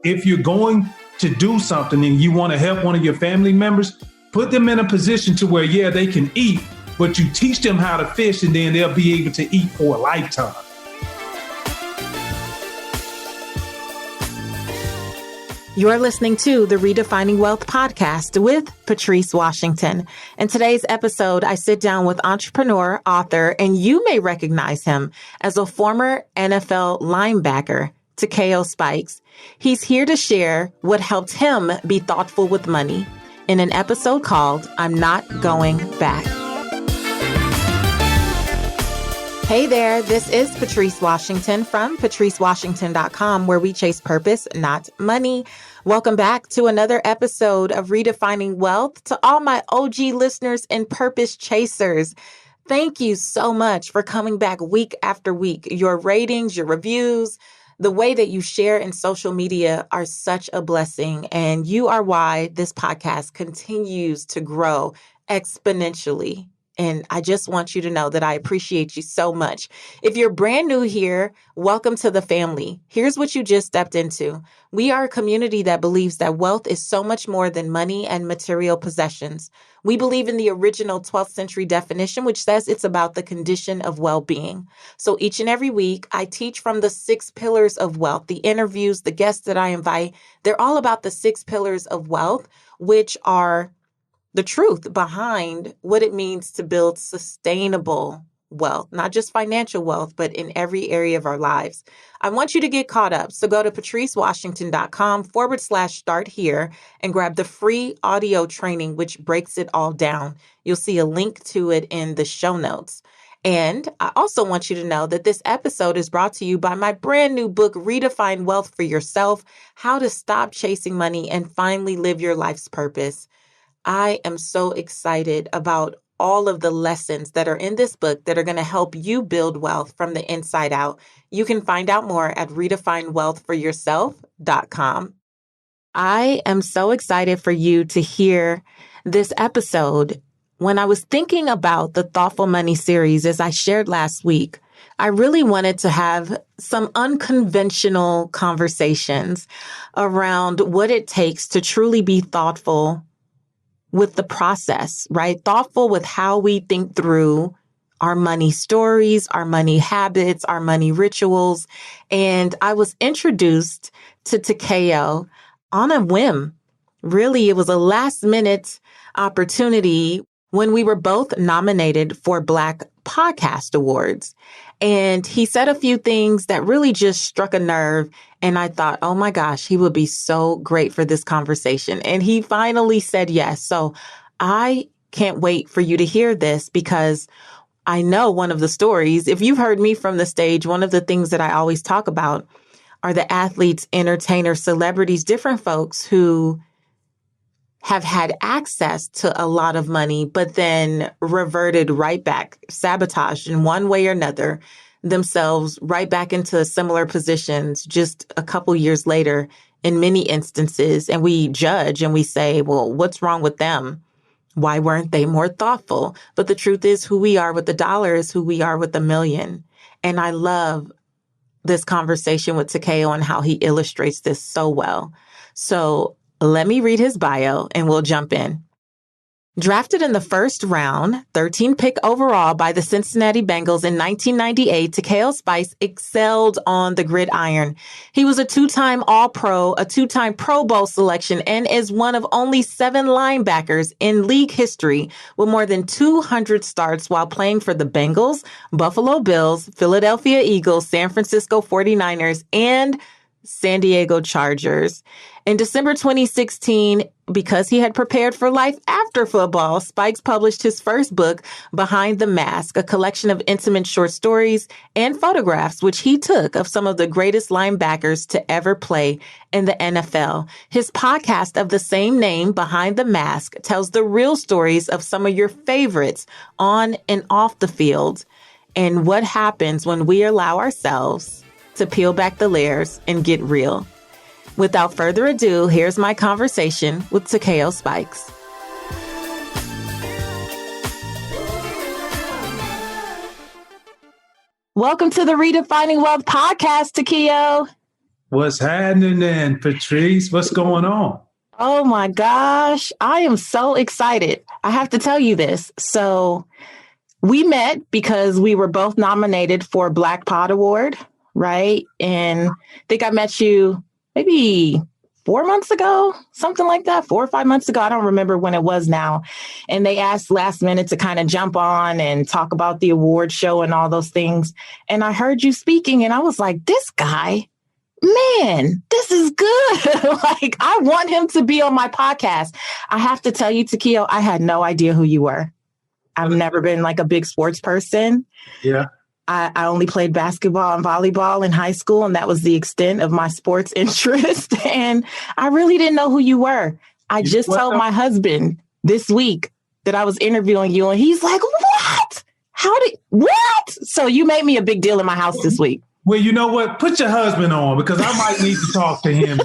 If you're going to do something and you want to help one of your family members, put them in a position to where, yeah, they can eat, but you teach them how to fish and then they'll be able to eat for a lifetime. You're listening to the Redefining Wealth podcast with Patrice Washington. In today's episode, I sit down with entrepreneur, author, and you may recognize him as a former NFL linebacker, Takeo Spikes. He's here to share what helped him be thoughtful with money in an episode called I'm Not Going Back. Hey there, this is Patrice Washington from patricewashington.com, where we chase purpose, not money. Welcome back to another episode of Redefining Wealth. To all my OG listeners and purpose chasers, thank you so much for coming back week after week. Your ratings, your reviews, the way that you share in social media are such a blessing, and you are why this podcast continues to grow exponentially. And I just want you to know that I appreciate you so much. If you're brand new here, welcome to the family. Here's what you just stepped into. We are a community that believes that wealth is so much more than money and material possessions. We believe in the original 12th century definition, which says it's about the condition of well-being. So each and every week, I teach from the 6 pillars of wealth. The interviews, the guests that I invite, they're all about the 6 pillars of wealth, which are the truth behind what it means to build sustainable wealth, not just financial wealth, but in every area of our lives. I want you to get caught up. So go to patricewashington.com/start here and grab the free audio training, which breaks it all down. You'll see a link to it in the show notes. And I also want you to know that this episode is brought to you by my brand new book, Redefine Wealth for Yourself: How to Stop Chasing Money and Finally Live Your Life's Purpose. I am so excited about all of the lessons that are in this book that are going to help you build wealth from the inside out. You can find out more at redefinewealthforyourself.com. I am so excited for you to hear this episode. When I was thinking about the Thoughtful Money series, as I shared last week, I really wanted to have some unconventional conversations around what it takes to truly be thoughtful with the process, right? Thoughtful with how we think through our money stories, our money habits, our money rituals. And I was introduced to Takeo on a whim. Really, it was a last minute opportunity when we were both nominated for Black Podcast Awards. And he said a few things that really just struck a nerve. And I thought, oh my gosh, he would be so great for this conversation. And he finally said yes. So I can't wait for you to hear this, because I know one of the stories, if you've heard me from the stage, one of the things that I always talk about are the athletes, entertainers, celebrities, different folks who have had access to a lot of money, but then reverted right back, sabotaged in one way or another, themselves right back into similar positions just a couple years later in many instances. And we judge and we say, well, what's wrong with them? Why weren't they more thoughtful? But the truth is, who we are with the dollar is who we are with the million. And I love this conversation with Takeo and how he illustrates this so well. So let me read his bio and we'll jump in. Drafted in the first round, 13 pick overall by the Cincinnati Bengals in 1998, Takeo Spikes excelled on the gridiron. He was a 2-time All-Pro, a 2-time Pro Bowl selection, and is one of only 7 linebackers in league history with more than 200 starts while playing for the Bengals, Buffalo Bills, Philadelphia Eagles, San Francisco 49ers, and San Diego Chargers. In December 2016, because he had prepared for life after football, Spikes published his first book, Behind the Mask, a collection of intimate short stories and photographs, which he took of some of the greatest linebackers to ever play in the NFL. His podcast of the same name, Behind the Mask, tells the real stories of some of your favorites on and off the field and what happens when we allow ourselves to peel back the layers and get real. Without further ado, here's my conversation with Takeo Spikes. Welcome to the Redefining Wealth podcast, Takeo. What's happening then, Patrice? What's going on? Oh my gosh, I am so excited. I have to tell you this. So, we met because we were both nominated for Black Pod Award, right? And I think I met you maybe 4 months ago, something like that, 4 or 5 months ago. I don't remember when it was now. And they asked last minute to kind of jump on and talk about the award show and all those things. And I heard you speaking and I was like, this guy, man, this is good. Like, I want him to be on my podcast. I have to tell you, Takeo, I had no idea who you were. I've never been like a big sports person. Yeah. I only played basketball and volleyball in high school, and that was the extent of my sports interest. And I really didn't know who you were. I just told my husband this week that I was interviewing you, and he's like, what? What? So you made me a big deal in my house this week. Well, you know what? Put your husband on because I might need to talk to him.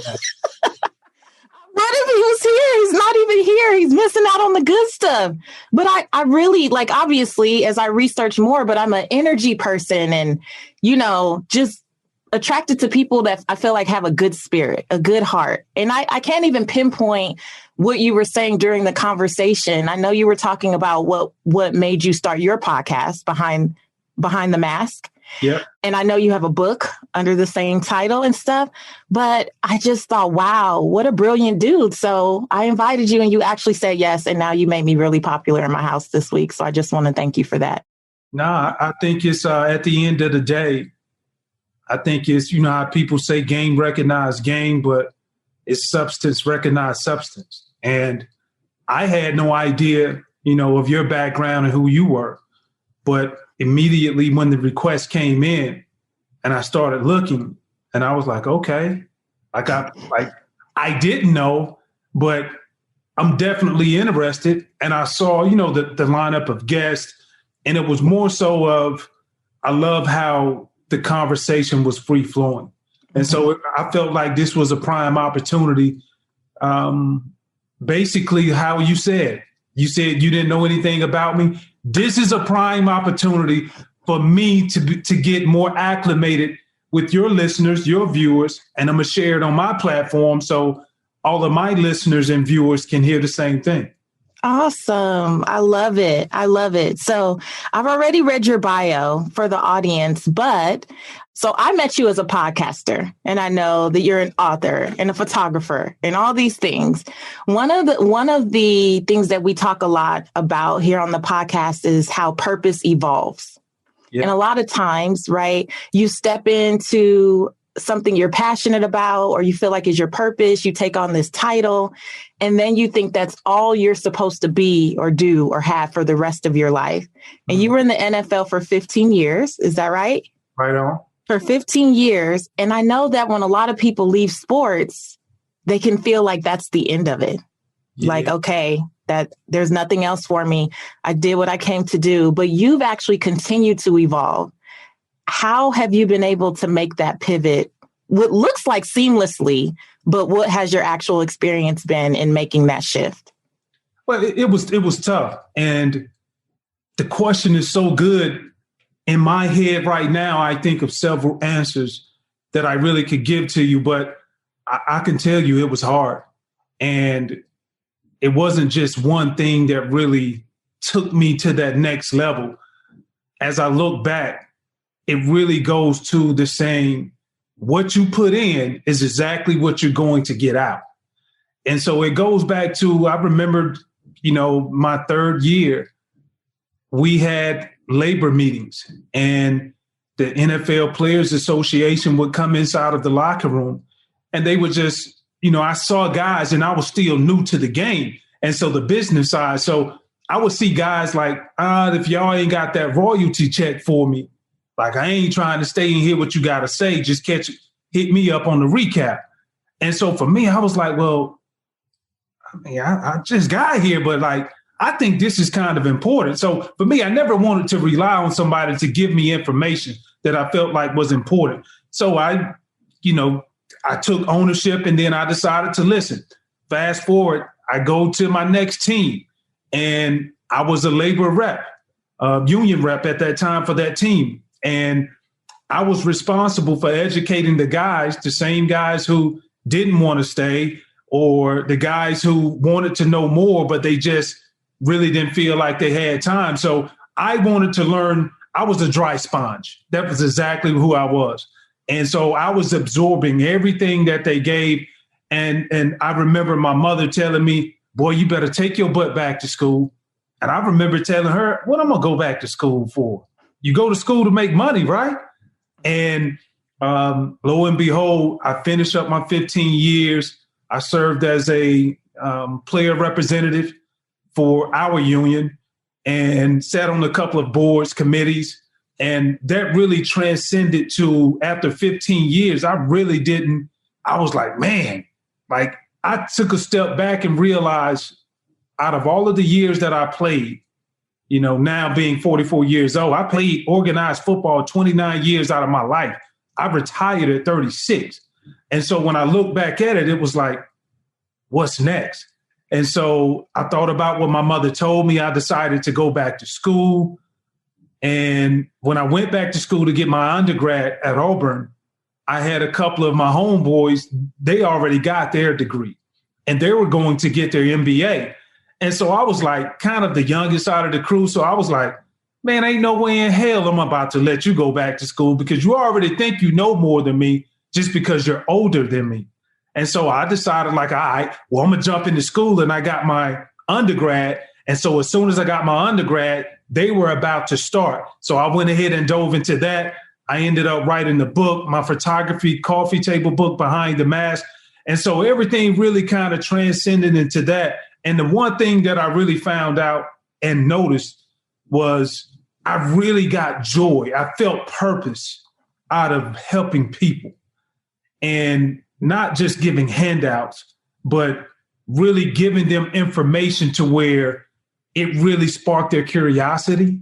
What if he was here? He's not even here. He's missing out on the good stuff. But I really, like, obviously, as I research more, but I'm an energy person and, just attracted to people that I feel like have a good spirit, a good heart. And I can't even pinpoint what you were saying during the conversation. I know you were talking about what made you start your podcast, Behind the Mask. Yeah. And I know you have a book under the same title and stuff, but I just thought, wow, what a brilliant dude. So I invited you and you actually said yes. And now you made me really popular in my house this week. So I just want to thank you for that. Nah, I think it's at the end of the day, I think it's, how people say game recognize game, but it's substance recognize substance. And I had no idea, of your background and who you were. But immediately when the request came in and I started looking and I was like, okay, I didn't know, but I'm definitely interested. And I saw, the lineup of guests, and it was more so of, I love how the conversation was free flowing. And so I felt like this was a prime opportunity. Basically how you said you didn't know anything about me. This is a prime opportunity for me to get more acclimated with your listeners, your viewers, and I'm going to share it on my platform so all of my listeners and viewers can hear the same thing. Awesome. I love it. I love it. So I've already read your bio for the audience, so I met you as a podcaster, and I know that you're an author and a photographer and all these things. One of the things that we talk a lot about here on the podcast is how purpose evolves. Yeah. And a lot of times, right, you step into something you're passionate about or you feel like is your purpose, you take on this title, and then you think that's all you're supposed to be or do or have for the rest of your life. And you were in the NFL for 15 years. Is that right? Right on. For 15 years. And I know that when a lot of people leave sports, they can feel like that's the end of it. Yeah. Like, okay, that there's nothing else for me. I did what I came to do, but you've actually continued to evolve. How have you been able to make that pivot? What looks like seamlessly, but what has your actual experience been in making that shift? Well, it was tough. And the question is so good. In my head right now, I think of several answers that I really could give to you, but I can tell you it was hard. And it wasn't just one thing that really took me to that next level. As I look back, it really goes to the saying, what you put in is exactly what you're going to get out. And so it goes back to, I remembered, my third year, we had labor meetings and the NFL Players Association would come inside of the locker room and they would just, I saw guys and I was still new to the game. And so the business side, so I would see guys like, if y'all ain't got that royalty check for me, like I ain't trying to stay and hear what you got to say, just hit me up on the recap. And so for me, I was like, well, I just got here, but I think this is kind of important. So for me, I never wanted to rely on somebody to give me information that I felt like was important. So I took ownership and then I decided to listen. Fast forward, I go to my next team and I was a labor rep, union rep at that time for that team. And I was responsible for educating the same guys who didn't want to stay, or the guys who wanted to know more, but they just really didn't feel like they had time. So I wanted to learn. I was a dry sponge. That was exactly who I was. And so I was absorbing everything that they gave. And I remember my mother telling me, boy, you better take your butt back to school. And I remember telling her, what am I going to go back to school for? You go to school to make money, right? And lo and behold, I finished up my 15 years. I served as a player representative for our union and sat on a couple of boards, committees. And that really transcended to, after 15 years, I was like, man, like I took a step back and realized out of all of the years that I played, now being 44 years old, I played organized football 29 years out of my life. I retired at 36. And so when I look back at it, it was like, what's next? And so I thought about what my mother told me. I decided to go back to school. And when I went back to school to get my undergrad at Auburn, I had a couple of my homeboys, they already got their degree and they were going to get their MBA. And so I was like kind of the youngest out of the crew. So I was like, man, ain't no way in hell I'm about to let you go back to school because you already think you know more than me just because you're older than me. And so I decided like, all right, well, I'm going to jump into school. And I got my undergrad. And so as soon as I got my undergrad, they were about to start. So I went ahead and dove into that. I ended up writing the book, my photography coffee table book, Behind the Mask. And so everything really kind of transcended into that. And the one thing that I really found out and noticed was I really got joy. I felt purpose out of helping people and not just giving handouts, but really giving them information to where it really sparked their curiosity.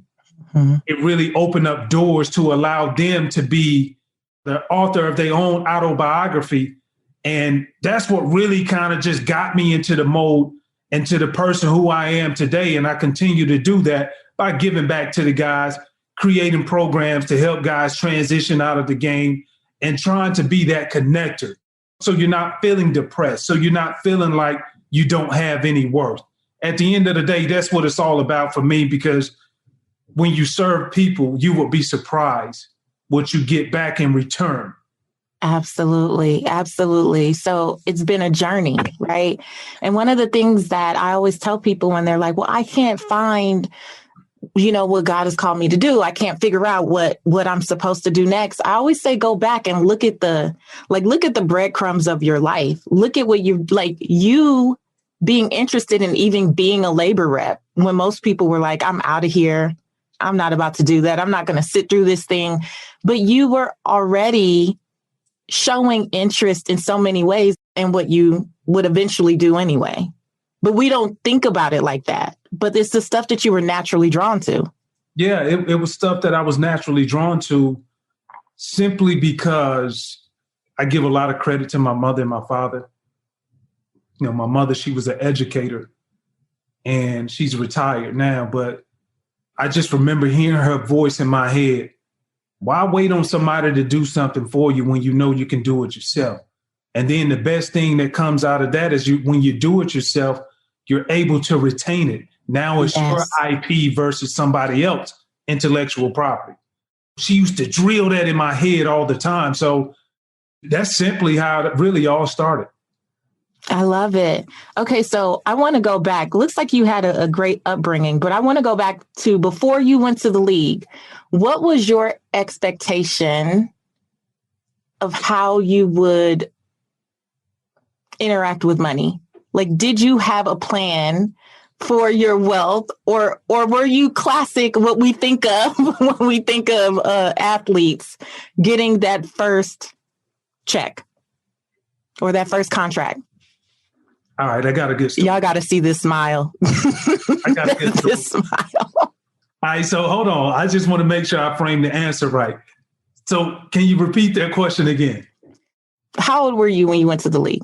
Mm-hmm. It really opened up doors to allow them to be the author of their own autobiography. And that's what really kind of just got me into the mode and to the person who I am today. And I continue to do that by giving back to the guys, creating programs to help guys transition out of the game and trying to be that connector. So you're not feeling depressed. So you're not feeling like you don't have any worth. At the end of the day, that's what it's all about for me, because when you serve people, you will be surprised what you get back in return. Absolutely. Absolutely. So it's been a journey, right? And one of the things that I always tell people when they're like, well, I can't find, what God has called me to do. I can't figure out what I'm supposed to do next. I always say, go back and look at the breadcrumbs of your life. Look at what you being interested in even being a labor rep when most people were like, I'm out of here. I'm not about to do that. I'm not going to sit through this thing. But you were already showing interest in so many ways in what you would eventually do anyway. But we don't think about it like that. But it's the stuff that you were naturally drawn to. Yeah, it was stuff that I was naturally drawn to simply because I give a lot of credit to my mother and my father. My mother, she was an educator and she's retired now, but I just remember hearing her voice in my head. Why wait on somebody to do something for you when you know you can do it yourself? And then the best thing that comes out of that is when you do it yourself, you're able to retain it. Now it's your IP versus somebody else's intellectual property. She used to drill that in my head all the time. So that's simply how it really all started. I love it. Okay, so I want to go back. Looks like you had a great upbringing, but I want to go back to before you went to the league. What was your expectation of how you would interact with money? Like, did you have a plan for your wealth, or were you classic what we think of when we think of athletes getting that first check or that first contract? All right, I got a good story. Y'all got to see this smile. I got a good story. This smile. All right, so hold on. I just want to make sure I frame the answer right. So can you repeat that question again? How old were you when you went to the league?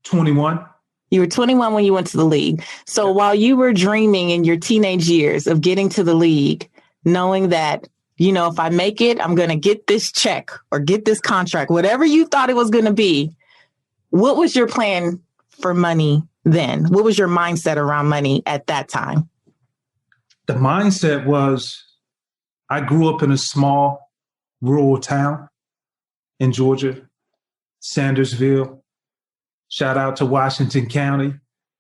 21. You were 21 when you went to the league. So while you were dreaming in your teenage years of getting to the league, knowing that if I make it, I'm going to get this check or get this contract, whatever you thought it was going to be. What was your plan for money then? What was your mindset around money at that time? The mindset was, I grew up in a small rural town in Georgia, Sandersville. Shout out to Washington County.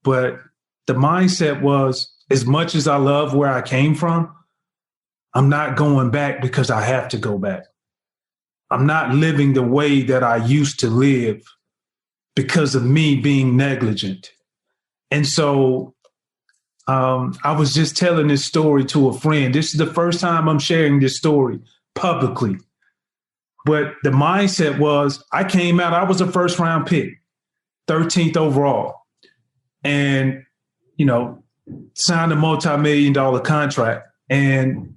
But the mindset was, as much as I love where I came from, I'm not going back because I have to go back. I'm not living the way that I used to live because of me being negligent. And so I was just telling this story to a friend. This is the first time I'm sharing this story publicly. But the mindset was, I came out, I was a first round pick, 13th overall. And, signed a multi-million-dollar contract. And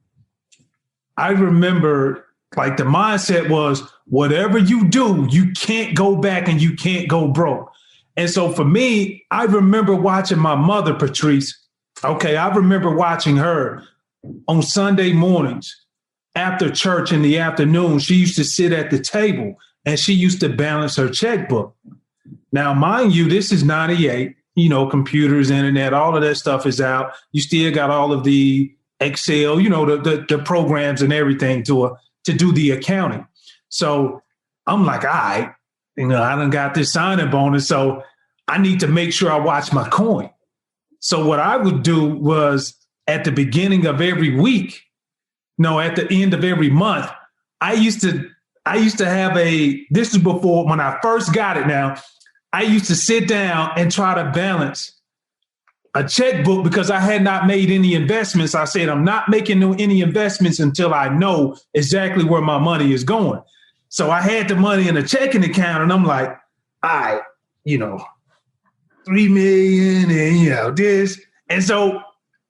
I remember, like, the mindset was, whatever you do, you can't go back and you can't go broke. And so for me, I remember watching my mother, Patrice. Okay, I remember watching her on Sunday mornings after church in the afternoon. She used to sit at the table and she used to balance her checkbook. Now, mind you, this is 98, computers, internet, all of that stuff is out. You still got all of the Excel, the programs and everything to do the accounting. So I'm like, all right, I done got this signing bonus, so I need to make sure I watch my coin. So what I would do was, at the beginning of every week, at the end of every month, I used to have this is before, when I first got it now, I used to sit down and try to balance a checkbook because I had not made any investments. I said, I'm not making any investments until I know exactly where my money is going. So I had the money in a checking account and I'm like, all right, 3 million and, this. And so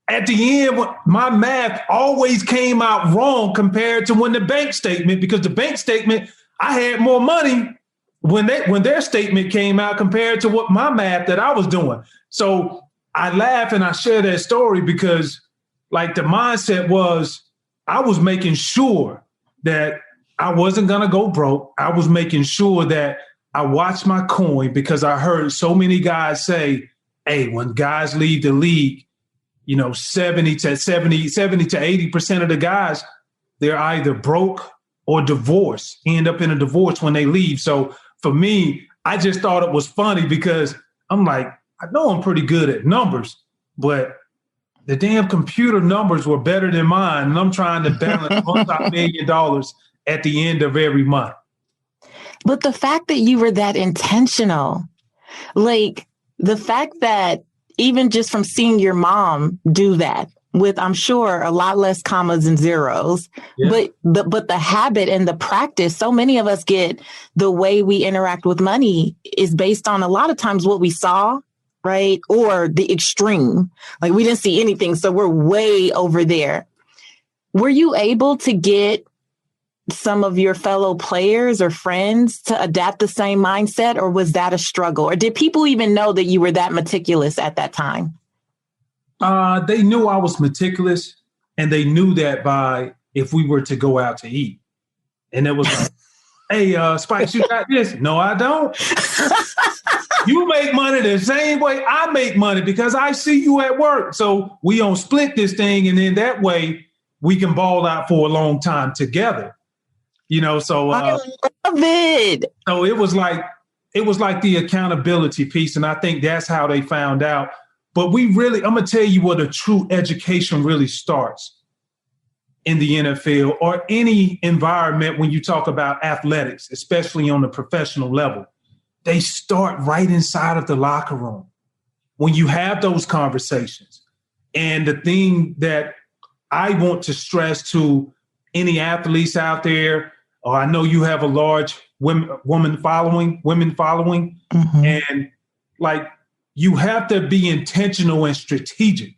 at the end, my math always came out wrong compared to when the bank statement, because the bank statement, I had more money when their statement came out compared to what my math that I was doing. So I laugh and I share that story because, like, the mindset was, I was making sure that I wasn't going to go broke. I was making sure that I watched my coin, because I heard so many guys say, hey, when guys leave the league, 70 to 80% of the guys, they're either broke or divorced, end up in a divorce when they leave. So for me, I just thought it was funny because I'm like, I know I'm pretty good at numbers, but the damn computer numbers were better than mine. And I'm trying to balance multi-million at the end of every month. But the fact that you were that intentional, like the fact that even just from seeing your mom do that with, I'm sure, a lot less commas and zeros, yeah. but the habit and the practice, so many of us get the way we interact with money is based on a lot of times what we saw, right? Or the extreme, like we didn't see anything. So we're way over there. Were you able to get some of your fellow players or friends to adapt the same mindset, or was that a struggle? Or did people even know that you were that meticulous at that time? They knew I was meticulous, and they knew that by if we were to go out to eat. And it was like, hey, Spikes, you got this? No, I don't. You make money the same way I make money because I see you at work. So we don't split this thing, and then that way we can ball out for a long time together. So I love it. So it was like the accountability piece, and I think that's how they found out. But I'm gonna tell you what a true education really starts in the NFL or any environment when you talk about athletics, especially on the professional level. They start right inside of the locker room when you have those conversations. And the thing that I want to stress to any athletes out there, or I know you have a large women following, mm-hmm. And like, you have to be intentional and strategic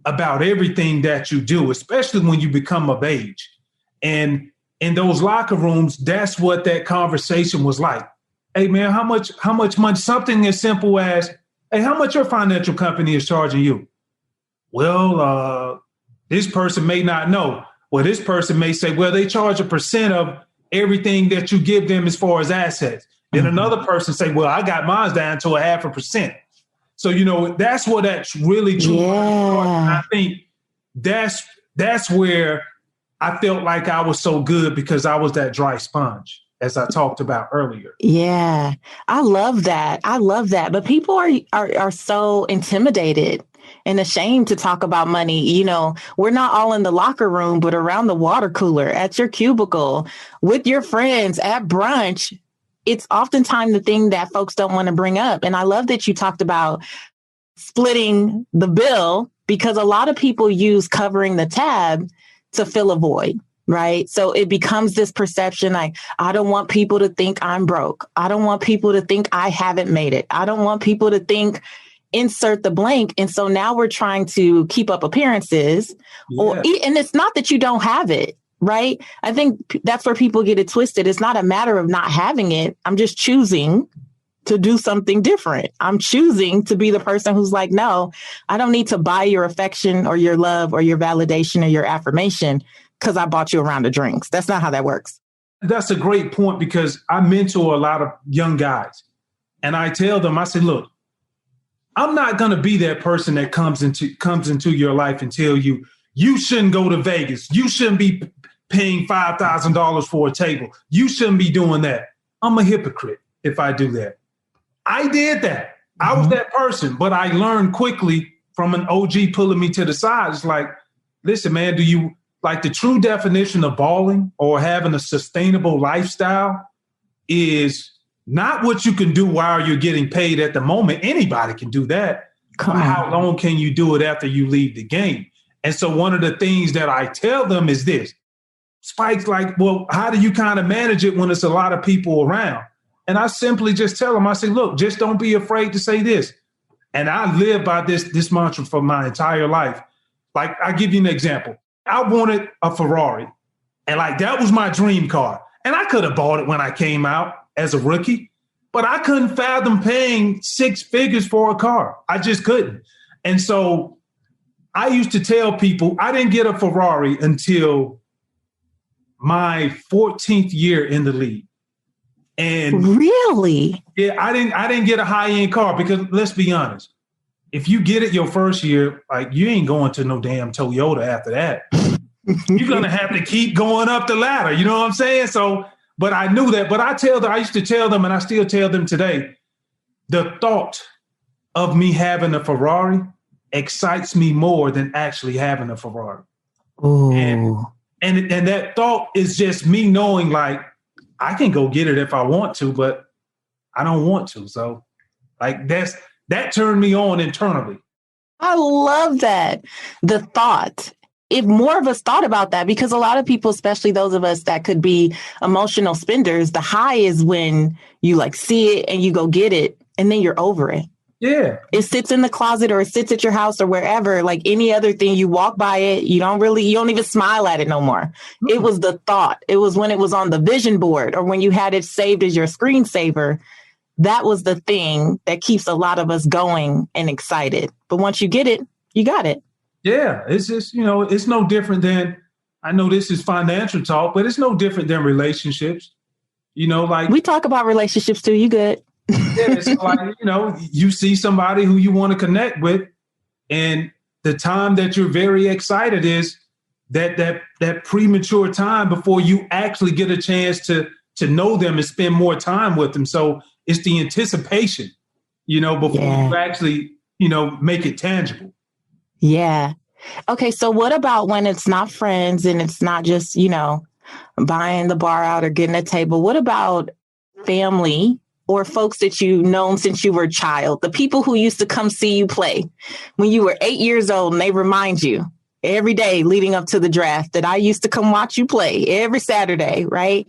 about everything that you do, especially when you become of age. And in those locker rooms, that's what that conversation was like. Hey man, how much money? Something as simple as, hey, how much your financial company is charging you? Well, this person may not know. Well, this person may say, well, they charge a percent of everything that you give them as far as assets. Then another person say, well, I got mine down to 0.5%. So, that's what that's really true. Yeah. I think that's where I felt like I was so good, because I was that dry sponge, as I talked about earlier. Yeah, I love that. I love that. But people are so intimidated and ashamed to talk about money. We're not all in the locker room, but around the water cooler, at your cubicle, with your friends, at brunch. It's oftentimes the thing that folks don't want to bring up. And I love that you talked about splitting the bill, because a lot of people use covering the tab to fill a void. Right. So it becomes this perception like, I don't want people to think I'm broke. I don't want people to think I haven't made it. I don't want people to think, insert the blank. And so now we're trying to keep up appearances. And it's not that you don't have it. Right. I think that's where people get it twisted. It's not a matter of not having it. I'm just choosing to do something different. I'm choosing to be the person who's like, no, I don't need to buy your affection or your love or your validation or your affirmation because I bought you a round of drinks. That's not how that works. That's a great point, because I mentor a lot of young guys, and I tell them, I say, look, I'm not going to be that person that comes into your life and tell you, you shouldn't go to Vegas. You shouldn't be paying $5,000 for a table. You shouldn't be doing that. I'm a hypocrite if I do that. I did that. I was that person, but I learned quickly from an OG pulling me to the side. It's like, listen, man, do you like the true definition of balling or having a sustainable lifestyle is not what you can do while you're getting paid at the moment. Anybody can do that. How long can you do it after you leave the game? And so one of the things that I tell them is this. Spike's like, well, how do you kind of manage it when it's a lot of people around? And I simply just tell them, I say, look, just don't be afraid to say this. And I live by this mantra for my entire life. Like, I'll give you an example. I wanted a Ferrari, and like that was my dream car. And I could have bought it when I came out as a rookie, but I couldn't fathom paying 6 figures for a car. I just couldn't. And so I used to tell people I didn't get a Ferrari until my 14th year in the league. And really? Yeah, I didn't get a high-end car, because let's be honest. If you get it your first year, like, you ain't going to no damn Toyota after that. You're going to have to keep going up the ladder. You know what I'm saying? So, but I knew that. But I used to tell them, and I still tell them today, the thought of me having a Ferrari excites me more than actually having a Ferrari. Ooh. And that thought is just me knowing, like, I can go get it if I want to, but I don't want to. So, like, that turned me on internally. I love that. The thought. If more of us thought about that, because a lot of people, especially those of us that could be emotional spenders, the high is when you like see it and you go get it and then you're over it. Yeah. It sits in the closet or it sits at your house or wherever, like any other thing. You walk by it. You don't even smile at it no more. Mm-hmm. It was the thought. It was when it was on the vision board or when you had it saved as your screensaver. That was the thing that keeps a lot of us going and excited. But once you get it, you got it. Yeah, it's just, it's no different than, I know this is financial talk, but it's no different than relationships. Like, we talk about relationships too. You good? Yeah, it's like, you see somebody who you want to connect with, and the time that you're very excited is that premature time before you actually get a chance to know them and spend more time with them. So it's the anticipation, before you actually, make it tangible. Yeah. Okay. So what about when it's not friends and it's not just, buying the bar out or getting a table? What about family or folks that you've known since you were a child? The people who used to come see you play when you were 8 years old, and they remind you every day leading up to the draft that I used to come watch you play every Saturday, right?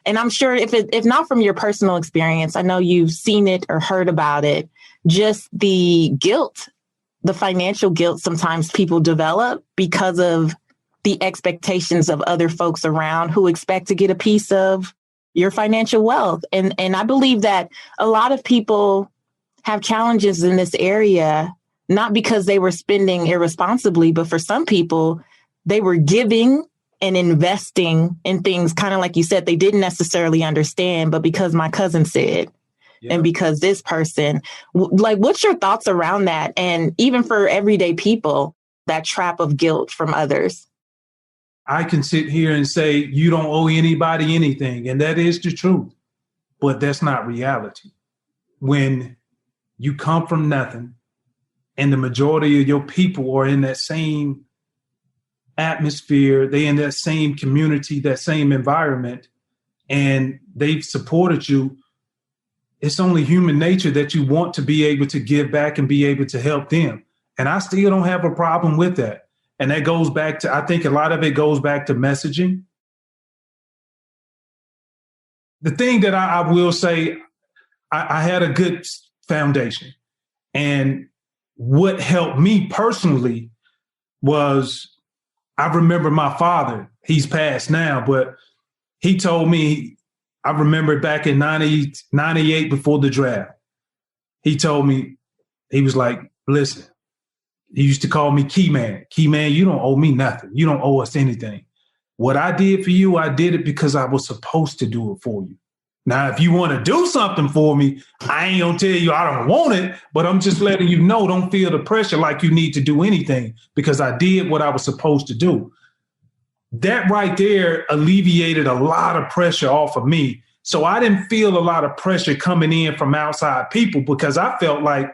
And I'm sure if not from your personal experience, I know you've seen it or heard about it, just the guilt, the financial guilt sometimes people develop because of the expectations of other folks around who expect to get a piece of your financial wealth. And I believe that a lot of people have challenges in this area, not because they were spending irresponsibly, but for some people, they were giving and investing in things, kind of like you said, they didn't necessarily understand, but because my cousin said, and because this person, like, what's your thoughts around that? And even for everyday people, that trap of guilt from others. I can sit here and say, you don't owe anybody anything. And that is the truth. But that's not reality. When you come from nothing and the majority of your people are in that same atmosphere, they in that same community, that same environment, and they've supported you, it's only human nature that you want to be able to give back and be able to help them. And I still don't have a problem with that. And that goes back to, I think a lot of it goes back to messaging. The thing that I will say, I had a good foundation. And what helped me personally was, I remember my father, he's passed now, but he told me, I remember back in 98 before the draft, he told me, he was like, listen, he used to call me Key Man. Key Man, you don't owe me nothing. You don't owe us anything. What I did for you, I did it because I was supposed to do it for you. Now, if you want to do something for me, I ain't going to tell you I don't want it, but I'm just letting you know, don't feel the pressure like you need to do anything because I did what I was supposed to do. That right there alleviated a lot of pressure off of me. So I didn't feel a lot of pressure coming in from outside people because I felt like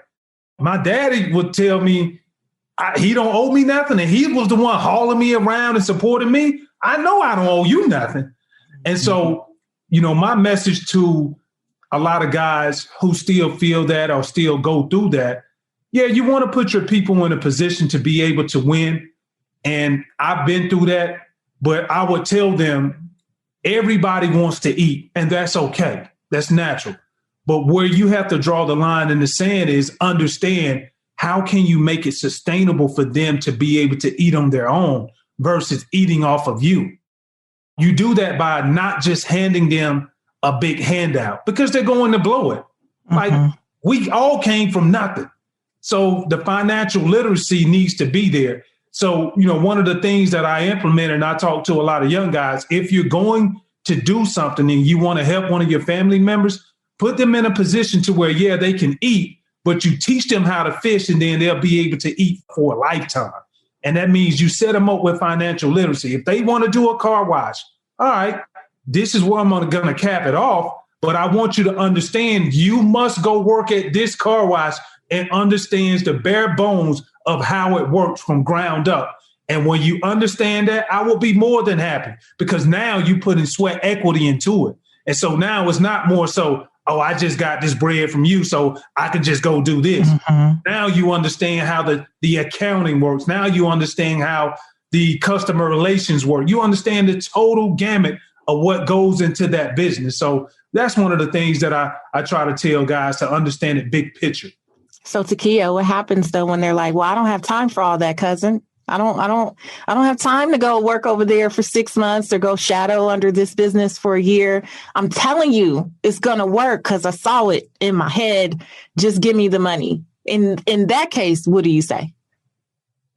my daddy would tell me he don't owe me nothing. And he was the one hauling me around and supporting me. I know I don't owe you nothing. And so, you know, my message to a lot of guys who still feel that or still go through that, yeah, you want to put your people in a position to be able to win. And I've been through that. But I would tell them, everybody wants to eat, and that's okay. That's natural. But where you have to draw the line in the sand is understand how can you make it sustainable for them to be able to eat on their own versus eating off of you. You do that by not just handing them a big handout because they're going to blow it. Like we all came from nothing. So the financial literacy needs to be there. So, you know, one of the things that I implement, and I talk to a lot of young guys, if you're going to do something and you want to help one of your family members, put them in a position to where, yeah, they can eat, but you teach them how to fish and then they'll be able to eat for a lifetime. And that means you set them up with financial literacy. If they want to do a car wash, all right, this is where I'm going to cap it off. But I want you to understand you must go work at this car wash and understands the bare bones of how it works from ground up. And when you understand that, I will be more than happy because now you put in sweat equity into it. And so now it's not more so, oh, I just got this bread from you, so I can just go do this. Now you understand how the accounting works. Now you understand how the customer relations work. You understand the total gamut of what goes into that business. So that's one of the things that I try to tell guys to understand the big picture. So Takeo, what happens though when they're like, well, I don't have time for all that, cousin. I don't have time to go work over there for 6 months or go shadow under this business for a year. I'm telling you, it's going to work because I saw it in my head. Just give me the money. In that case, what do you say?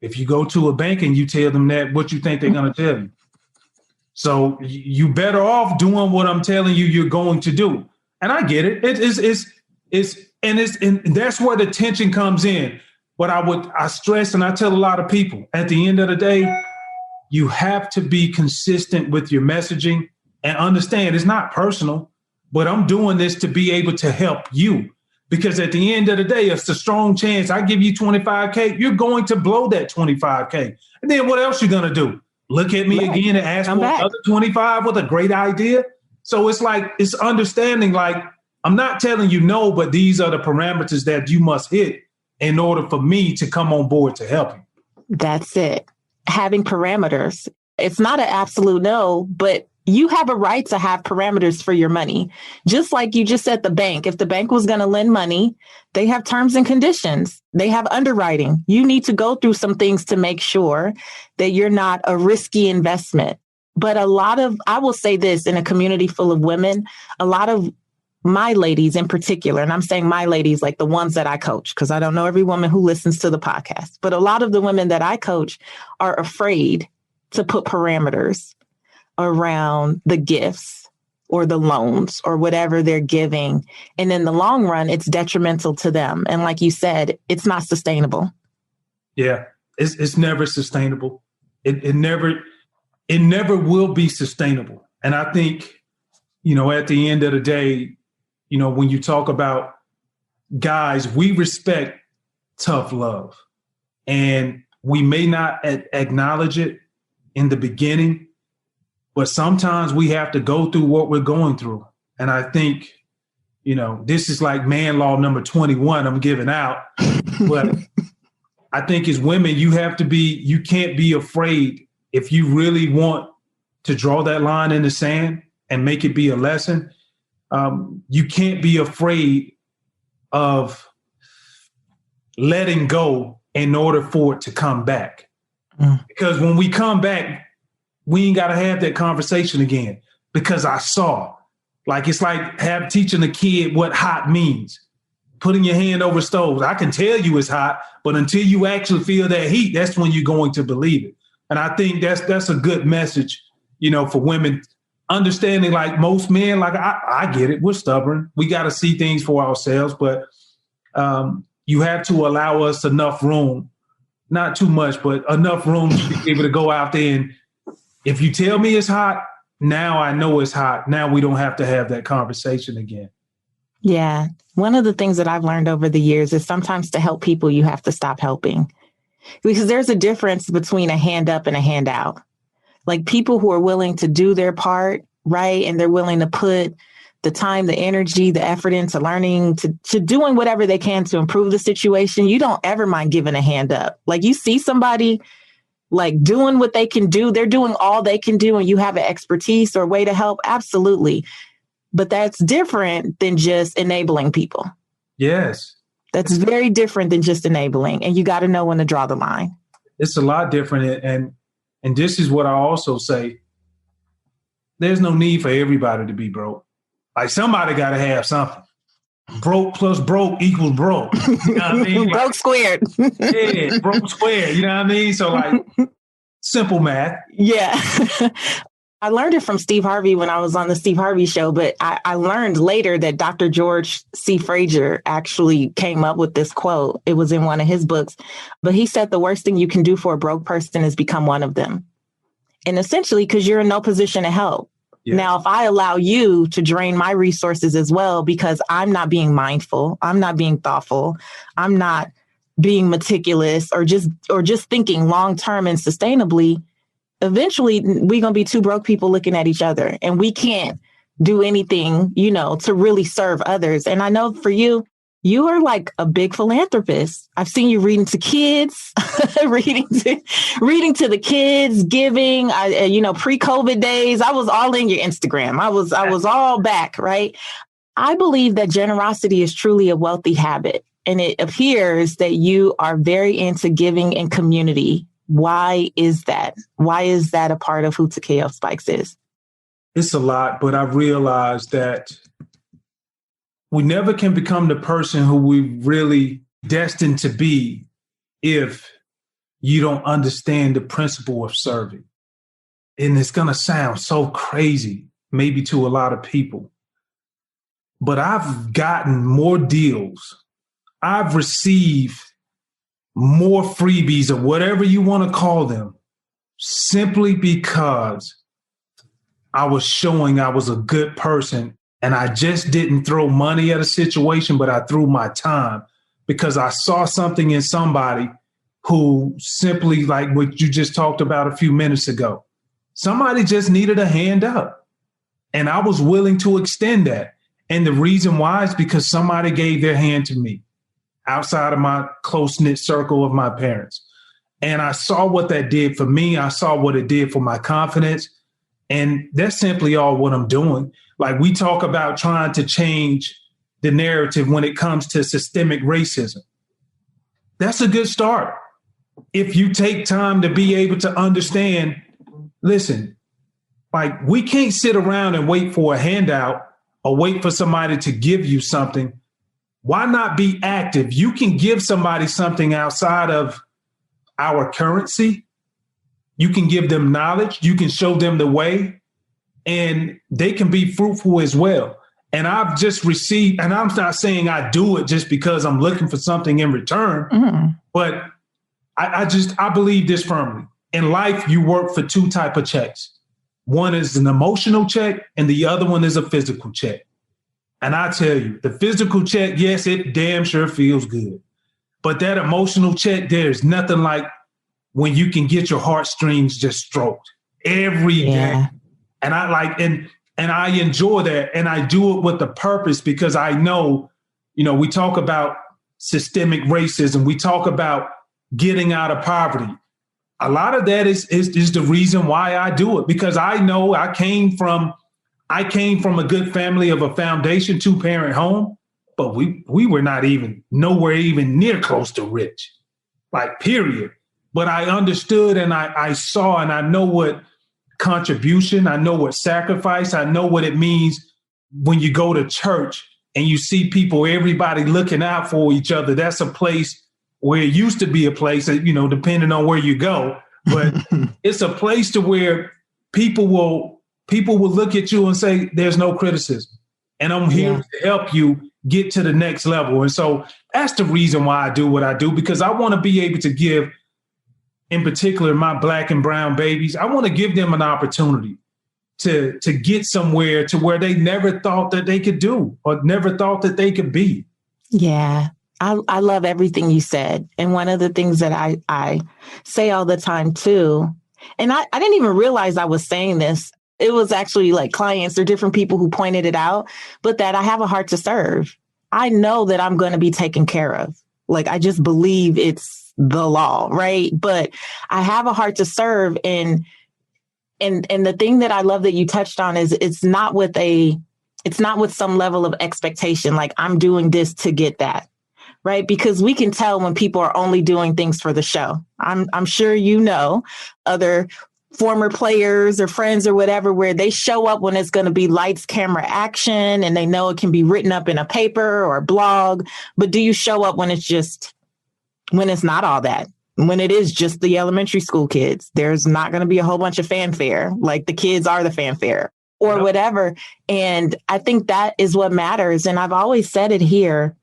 If you go to a bank and you tell them that, what you think they're going to tell you? So you better off doing what I'm telling you you're going to do. And I get it. And that's where the tension comes in. But I stress and I tell a lot of people at the end of the day, you have to be consistent with your messaging and understand it's not personal, but I'm doing this to be able to help you. Because at the end of the day, it's a strong chance I give you $25K, you're going to blow that $25K. And then what else you going to do? Look at me again and ask for another 25 with a great idea. So it's like, it's understanding, like, I'm not telling you no, but these are the parameters that you must hit in order for me to come on board to help you. That's it. Having parameters. It's not an absolute no, but you have a right to have parameters for your money. Just like you just said, the bank, if the bank was going to lend money, they have terms and conditions. They have underwriting. You need to go through some things to make sure that you're not a risky investment. But I will say this, in a community full of women, a lot of my ladies in particular, and I'm saying my ladies, like the ones that I coach, because I don't know every woman who listens to the podcast, but a lot of the women that I coach are afraid to put parameters around the gifts or the loans or whatever they're giving. And in the long run, it's detrimental to them. And like you said, it's not sustainable. Yeah, it's never sustainable. It never will be sustainable. And I think, at the end of the day, when you talk about guys, we respect tough love, and we may not acknowledge it in the beginning, but sometimes we have to go through what we're going through. And I think, this is like man law number 21 I'm giving out, but I think as women, you can't be afraid if you really want to draw that line in the sand and make it be a lesson. You can't be afraid of letting go in order for it to come back. Because when we come back, we ain't got to have that conversation again, because I saw. Like, it's like teaching a kid what hot means. Putting your hand over stoves. I can tell you it's hot, but until you actually feel that heat, that's when you're going to believe it. And I think that's a good message, for women. Understanding, like most men, like I get it. We're stubborn. We got to see things for ourselves, but you have to allow us enough room, not too much, but enough room to be able to go out there. And if you tell me it's hot, now I know it's hot. Now we don't have to have that conversation again. Yeah. One of the things that I've learned over the years is sometimes to help people, you have to stop helping, because there's a difference between a hand up and a hand out. Like, people who are willing to do their part, right? And they're willing to put the time, the energy, the effort into learning, to doing whatever they can to improve the situation. You don't ever mind giving a hand up. Like, you see somebody like doing what they can do. They're doing all they can do, and you have an expertise or way to help. Absolutely. But that's different than just enabling people. Yes. That's very different than just enabling. And you got to know when to draw the line. It's a lot different. And this is what I also say. There's no need for everybody to be broke. Like, somebody got to have something. Broke plus broke equals broke. You know what I mean? Broke squared. Yeah, broke squared. You know what I mean? So, like, simple math. Yeah. I learned it from Steve Harvey when I was on the Steve Harvey show, but I learned later that Dr. George C. Frazier actually came up with this quote. It was in one of his books, but he said the worst thing you can do for a broke person is become one of them. And essentially, because you're in no position to help. Yeah. Now, if I allow you to drain my resources as well, because I'm not being mindful, I'm not being thoughtful, I'm not being meticulous, or just thinking long term and sustainably, eventually we're going to be two broke people looking at each other, and we can't do anything, to really serve others. And I know for you, you are like a big philanthropist. I've seen you reading to kids, reading to the kids, giving, pre-COVID days. I was all in your Instagram. I was all back, right? I believe that generosity is truly a wealthy habit. And it appears that you are very into giving and community. Why is that? Why is that a part of who Takeo Spikes is? It's a lot, but I realized that we never can become the person who we really destined to be if you don't understand the principle of serving. And it's going to sound so crazy, maybe to a lot of people, but I've gotten more deals. I've received more freebies, or whatever you want to call them, simply because I was showing I was a good person. And I just didn't throw money at a situation, but I threw my time, because I saw something in somebody who simply, like what you just talked about a few minutes ago, somebody just needed a hand up. And I was willing to extend that. And the reason why is because somebody gave their hand to me outside of my close-knit circle of my parents. And I saw what that did for me. I saw what it did for my confidence. And that's simply all what I'm doing. Like, we talk about trying to change the narrative when it comes to systemic racism. That's a good start. If you take time to be able to understand, listen, like, we can't sit around and wait for a handout or wait for somebody to give you something. Why not be active? You can give somebody something outside of our currency. You can give them knowledge. You can show them the way. and they can be fruitful as well. And I've just received, and I'm not saying I do it just because I'm looking for something in return, but I believe this firmly. In life, you work for two type of checks. One is an emotional check and the other one is a physical check. And I tell you, the physical check, yes, it damn sure feels good. But that emotional check, there's nothing like when you can get your heartstrings just stroked every day. And I like, and I enjoy that. And I do it with the purpose because I know, we talk about systemic racism. We talk about getting out of poverty. A lot of that is the reason why I do it, because I know I came from a good family of a foundation, 2-parent home, but we were not even nowhere even near close to rich, like period. But I understood and I saw and I know what contribution, I know what sacrifice, I know what it means when you go to church and you see people, everybody looking out for each other. That's a place where it used to be a place that, depending on where you go, but it's a place to where people will look at you and say, there's no criticism. And I'm here to help you get to the next level. And so that's the reason why I do what I do, because I want to be able to give, in particular, my Black and brown babies, I want to give them an opportunity to get somewhere to where they never thought that they could do or never thought that they could be. Yeah. I love everything you said. And one of the things that I say all the time, too, and I didn't even realize I was saying this. It was actually like clients or different people who pointed it out, but that I have a heart to serve. I know that I'm going to be taken care of. Like, I just believe it's the law, right? But I have a heart to serve. And the thing that I love that you touched on is it's not with some level of expectation, like I'm doing this to get that. Right. Because we can tell when people are only doing things for the show. I'm sure other former players or friends or whatever, where they show up when it's going to be lights, camera, action, and they know it can be written up in a paper or a blog. But do you show up when it's not all that? When it is just the elementary school kids? There's not going to be a whole bunch of fanfare, like the kids are the fanfare or whatever. And I think that is what matters. And I've always said it here.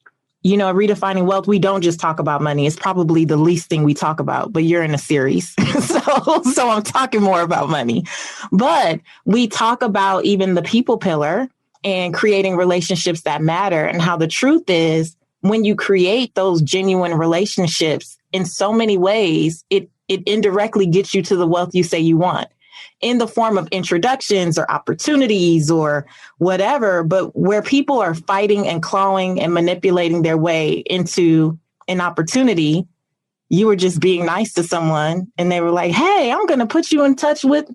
Redefining wealth, we don't just talk about money. It's probably the least thing we talk about, but you're in a series. So I'm talking more about money. But we talk about even the people pillar and creating relationships that matter, and how the truth is when you create those genuine relationships in so many ways, it indirectly gets you to the wealth you say you want, in the form of introductions or opportunities or whatever, but where people are fighting and clawing and manipulating their way into an opportunity. You were just being nice to someone and they were like, hey, I'm going to put you in touch with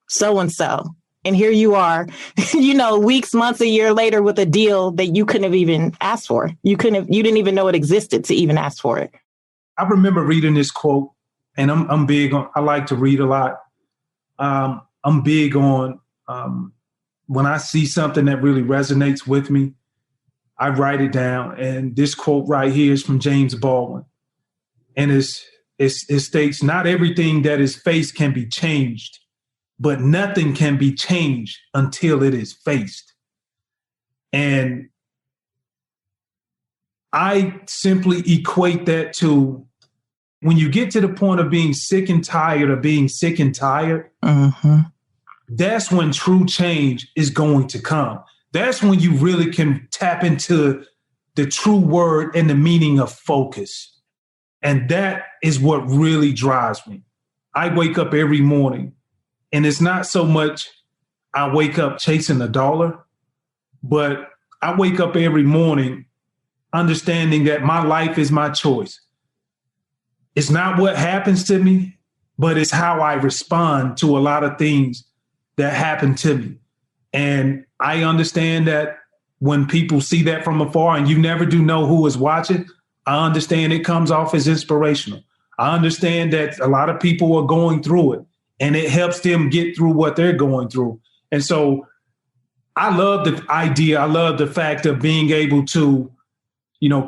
so-and-so. And here you are, weeks, months, a year later with a deal that you couldn't have even asked for. You didn't even know it existed to even ask for it. I remember reading this quote, and I'm big on, I like to read a lot. I'm big on when I see something that really resonates with me, I write it down. And this quote right here is from James Baldwin. And it states, not everything that is faced can be changed, but nothing can be changed until it is faced. And I simply equate that to when you get to the point of being sick and tired of being sick and tired, that's when true change is going to come. That's when you really can tap into the true word and the meaning of focus. And that is what really drives me. I wake up every morning, and it's not so much I wake up chasing a dollar, but I wake up every morning understanding that my life is my choice. It's not what happens to me, but it's how I respond to a lot of things that happen to me. And I understand that when people see that from afar, and you never do know who is watching, I understand it comes off as inspirational. I understand that a lot of people are going through it, and it helps them get through what they're going through. And so I love the idea. I love the fact of being able to,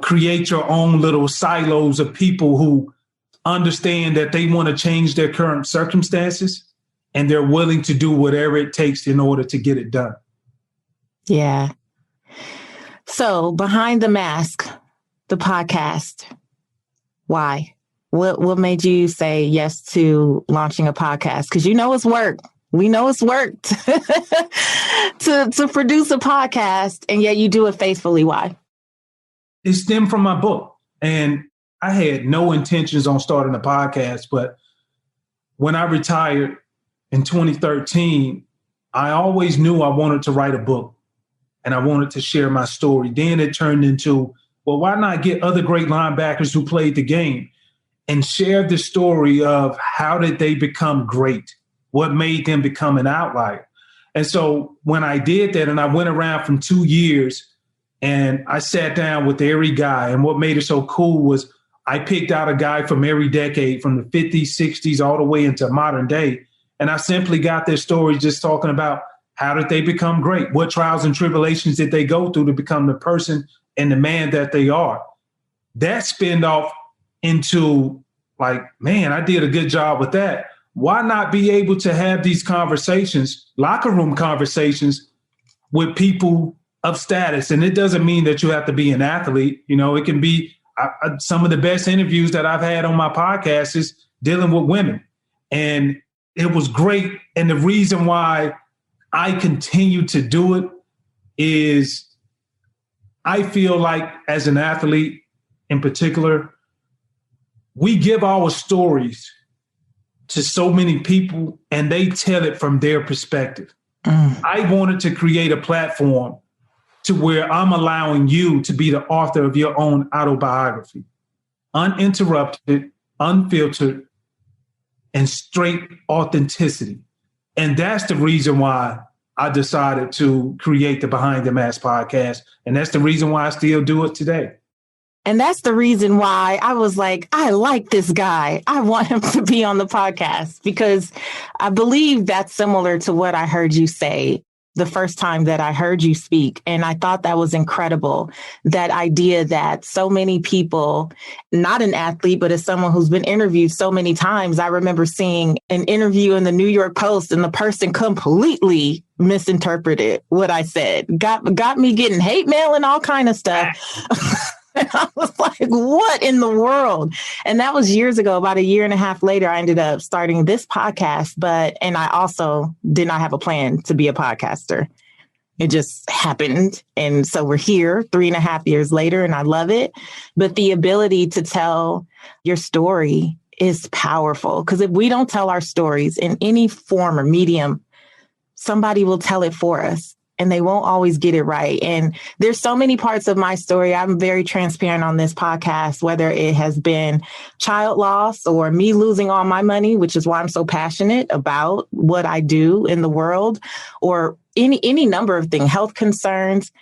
create your own little silos of people who understand that they want to change their current circumstances and they're willing to do whatever it takes in order to get it done. Yeah. So Behind the Mask, the podcast, why? What made you say yes to launching a podcast? Because you know it's work. We know it's work to produce a podcast, and yet you do it faithfully. Why? It stemmed from my book. And I had no intentions on starting a podcast, but when I retired in 2013, I always knew I wanted to write a book and I wanted to share my story. Then it turned into, well, why not get other great linebackers who played the game and share the story of how did they become great? What made them become an outlier? And so when I did that, and I went around from 2 years and I sat down with every guy, and what made it so cool was I picked out a guy from every decade, from the 50s, 60s, all the way into modern day. And I simply got their story just talking about how did they become great? What trials and tribulations did they go through to become the person and the man that they are? That spinned off into like, man, I did a good job with that. Why not be able to have these conversations, locker room conversations with people of status? And it doesn't mean that you have to be an athlete. You know, it can be some of the best interviews that I've had on my podcast is dealing with women. And it was great. And the reason why I continue to do it is I feel like as an athlete in particular, we give our stories to so many people and they tell it from their perspective. I wanted to create a platform to where I'm allowing you to be the author of your own autobiography, uninterrupted, unfiltered, and straight authenticity. And that's the reason why I decided to create the Behind the Mask podcast. And that's the reason why I still do it today. And that's the reason why I was like, I like this guy. I want him to be on the podcast, because I believe that's similar to what I heard you say the first time that I heard you speak. And I thought that was incredible. That idea that so many people, not an athlete, but as someone who's been interviewed so many times, I remember seeing an interview in the New York Post and the person completely misinterpreted what I said, got me getting hate mail and all kind of stuff. And I was like, what in the world? And that was years ago. About a year and a half later, I ended up starting this podcast. And I also did not have a plan to be a podcaster. It just happened. And so we're here 3.5 years later, and I love it. But the ability to tell your story is powerful, because if we don't tell our stories in any form or medium, somebody will tell it for us. And they won't always get it right. And there's so many parts of my story. I'm very transparent on this podcast, whether it has been child loss or me losing all my money, which is why I'm so passionate about what I do in the world, or any number of things, health concerns.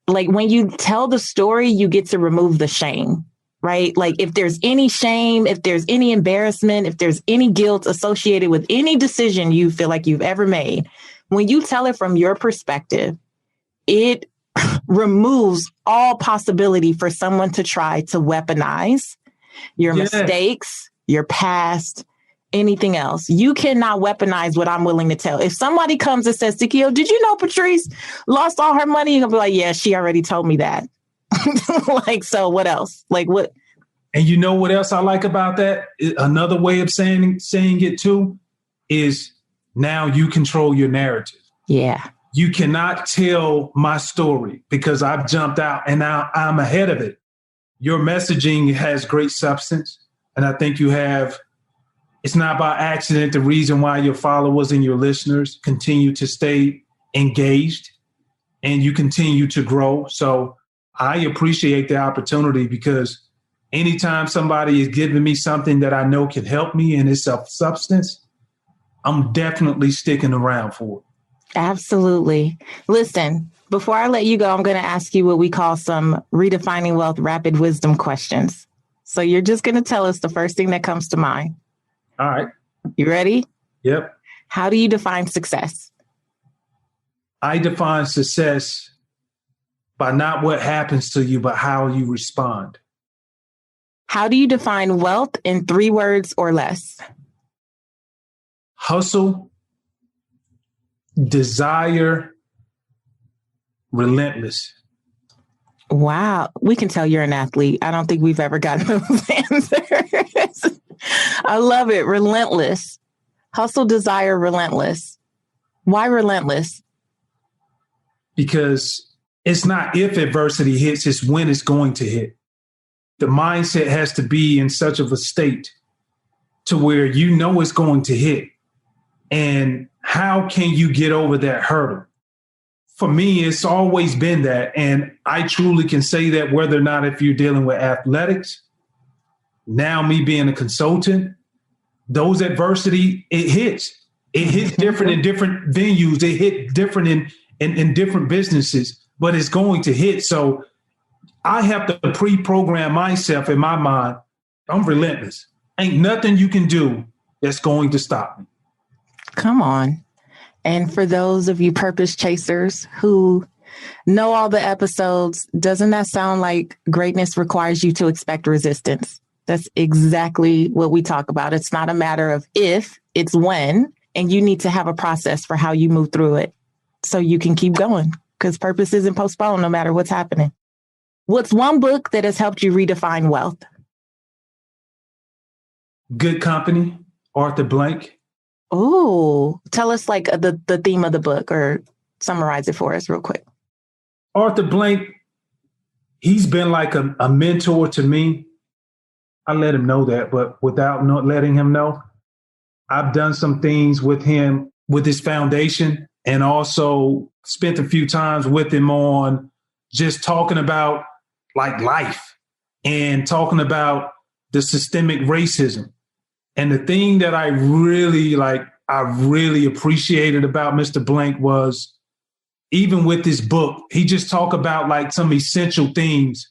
Like when you tell the story, you get to remove the shame, right? Like if there's any shame, if there's any embarrassment, if there's any guilt associated with any decision you feel like you've ever made, when you tell it from your perspective, it removes all possibility for someone to try to weaponize your mistakes, your past, anything else. You cannot weaponize what I'm willing to tell. If somebody comes and says, Takeo, did you know Patrice lost all her money? You're going to be like, yeah, she already told me that. Like, so what else? Like what? And you know what else I like about that? Another way of saying it too is now you control your narrative. Yeah. You cannot tell my story because I've jumped out and now I'm ahead of it. Your messaging has great substance. And I think it's not by accident the reason why your followers and your listeners continue to stay engaged and you continue to grow. So I appreciate the opportunity, because anytime somebody is giving me something that I know can help me and it's of substance, I'm definitely sticking around for it. Absolutely. Listen, before I let you go, I'm going to ask you what we call some redefining wealth rapid wisdom questions. So you're just going to tell us the first thing that comes to mind. All right. You ready? Yep. How do you define success? I define success by not what happens to you, but how you respond. How do you define wealth in 3 words or less? Hustle, desire, relentless. Wow. We can tell you're an athlete. I don't think we've ever gotten those answers. I love it. Relentless. Hustle, desire, relentless. Why relentless? Because it's not if adversity hits, it's when it's going to hit. The mindset has to be in such of a state to where you know it's going to hit. And how can you get over that hurdle? For me, it's always been that. And I truly can say that whether or not if you're dealing with athletics, now me being a consultant, those adversity, it hits. It hits different in different venues. It hit different in different businesses, but it's going to hit. So I have to pre-program myself in my mind. I'm relentless. Ain't nothing you can do that's going to stop me. Come on. And for those of you purpose chasers who know all the episodes, doesn't that sound like greatness requires you to expect resistance? That's exactly what we talk about. It's not a matter of if, it's when, and you need to have a process for how you move through it so you can keep going, because purpose isn't postponed no matter what's happening. What's one book that has helped you redefine wealth? Good Company, Arthur Blank. Oh, tell us like the theme of the book, or summarize it for us real quick. Arthur Blank, he's been like a mentor to me. I let him know that, but without not letting him know, I've done some things with him, with his foundation, and also spent a few times with him on just talking about like life and talking about the systemic racism. And the thing that I really appreciated about Mr. Blank was even with this book, he just talked about like some essential things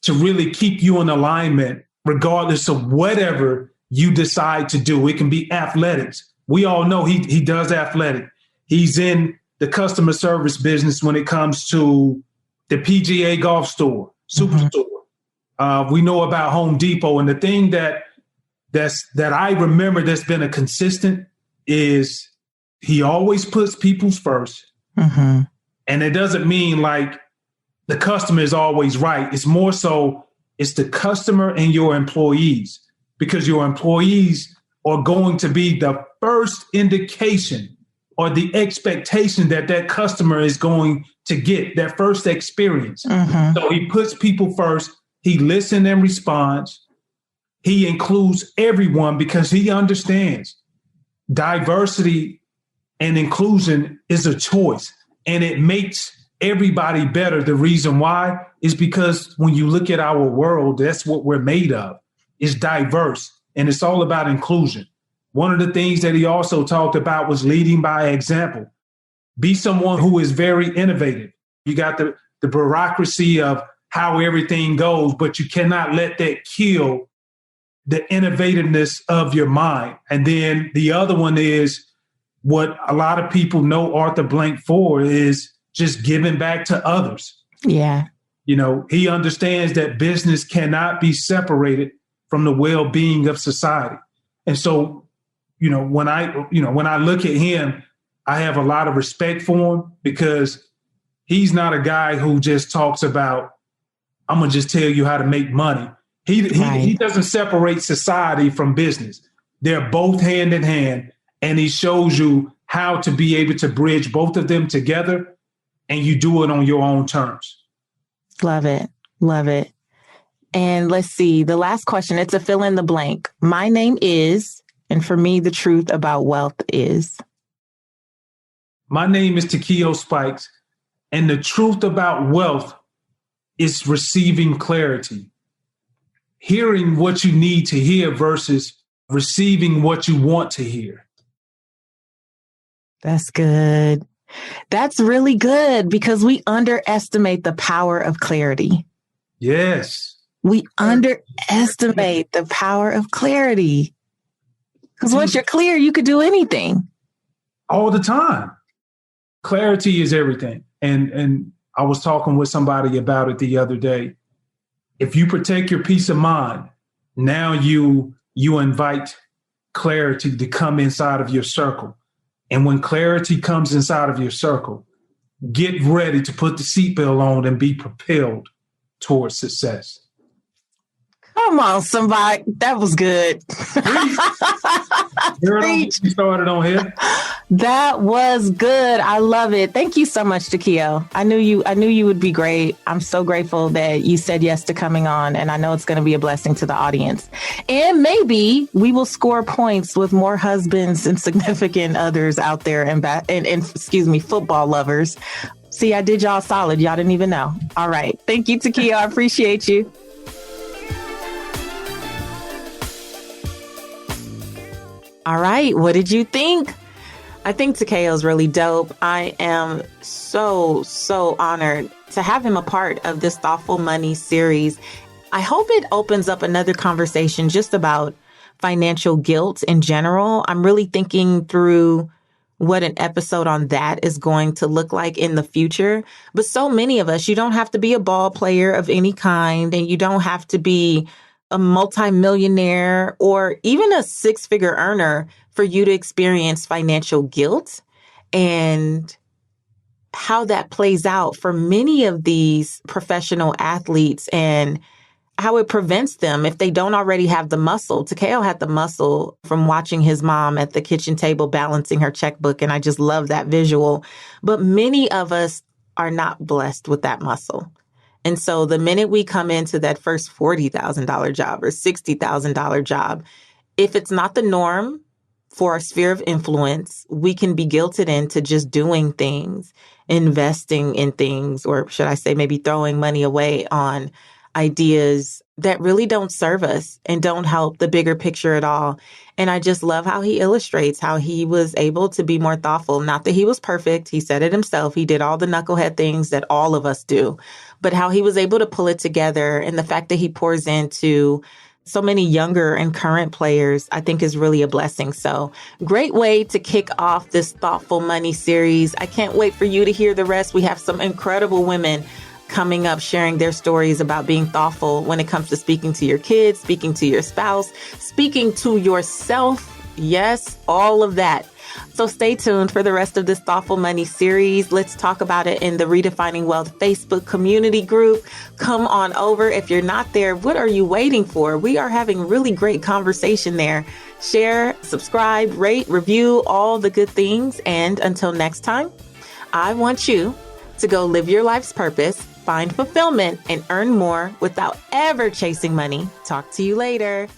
to really keep you in alignment, regardless of whatever you decide to do. It can be athletics. We all know he does athletic. He's in the customer service business when it comes to the PGA golf store, Superstore. We know about Home Depot. And the thing that I remember that's been a consistent is he always puts people's first. Mm-hmm. And it doesn't mean like the customer is always right. It's more so it's the customer and your employees, because your employees are going to be the first indication or the expectation that customer is going to get, that first experience. Mm-hmm. So he puts people first. He listens and responds. He includes everyone because he understands diversity and inclusion is a choice, and it makes everybody better. The reason why is because when you look at our world, that's what we're made of. It's diverse, and it's all about inclusion. One of the things that he also talked about was leading by example. Be someone who is very innovative. You got the bureaucracy of how everything goes, but you cannot let that kill the innovativeness of your mind. And then the other one is what a lot of people know Arthur Blank for is just giving back to others. Yeah. You know, he understands that business cannot be separated from the well-being of society. And so, when I look at him, I have a lot of respect for him because he's not a guy who just talks about, I'm going to just tell you how to make money. He doesn't separate society from business. They're both hand in hand, and he shows you how to be able to bridge both of them together, and you do it on your own terms. Love it. Love it. And let's see, the last question, it's a fill in the blank. My name is, and for me, the truth about wealth is. My name is Takeo Spikes, and the truth about wealth is receiving clarity. Hearing what you need to hear versus receiving what you want to hear. That's good. That's really good because we underestimate the power of clarity. Yes. We underestimate the power of clarity. Because once you're clear, you could do anything. All the time. Clarity is everything. And I was talking with somebody about it the other day. If you protect your peace of mind, now you invite clarity to come inside of your circle. And when clarity comes inside of your circle, get ready to put the seatbelt on and be propelled towards success. Come on, somebody. That was good. You started on here. That was good. I love it. Thank you so much, Takeo. I knew you would be great. I'm so grateful that you said yes to coming on, and I know it's going to be a blessing to the audience. And maybe we will score points with more husbands and significant others out there and football lovers. See, I did y'all solid. Y'all didn't even know. All right. Thank you, Takeo. I appreciate you. All right. What did you think? I think Takeo's really dope. I am so honored to have him a part of this Thoughtful Money series. I hope it opens up another conversation just about financial guilt in general. I'm really thinking through what an episode on that is going to look like in the future. But so many of us, you don't have to be a ball player of any kind, and you don't have to be a multimillionaire or even a six-figure earner for you to experience financial guilt, and how that plays out for many of these professional athletes and how it prevents them if they don't already have the muscle. Takeo had the muscle from watching his mom at the kitchen table balancing her checkbook, and I just love that visual. But many of us are not blessed with that muscle. And so the minute we come into that first $40,000 job or $60,000 job, if it's not the norm for our sphere of influence, we can be guilted into just doing things, investing in things, or should I say maybe throwing money away on ideas that really don't serve us and don't help the bigger picture at all. And I just love how he illustrates how he was able to be more thoughtful. Not that he was perfect. He said it himself. He did all the knucklehead things that all of us do, but how he was able to pull it together, and the fact that he pours into so many younger and current players, I think is really a blessing. So great way to kick off this Thoughtful Money series. I can't wait for you to hear the rest. We have some incredible women coming up, sharing their stories about being thoughtful when it comes to speaking to your kids, speaking to your spouse, speaking to yourself. Yes, all of that. So stay tuned for the rest of this Thoughtful Money series. Let's talk about it in the Redefining Wealth Facebook community group. Come on over. If you're not there, what are you waiting for? We are having really great conversation there. Share, subscribe, rate, review, all the good things. And until next time, I want you to go live your life's purpose, find fulfillment, and earn more without ever chasing money. Talk to you later.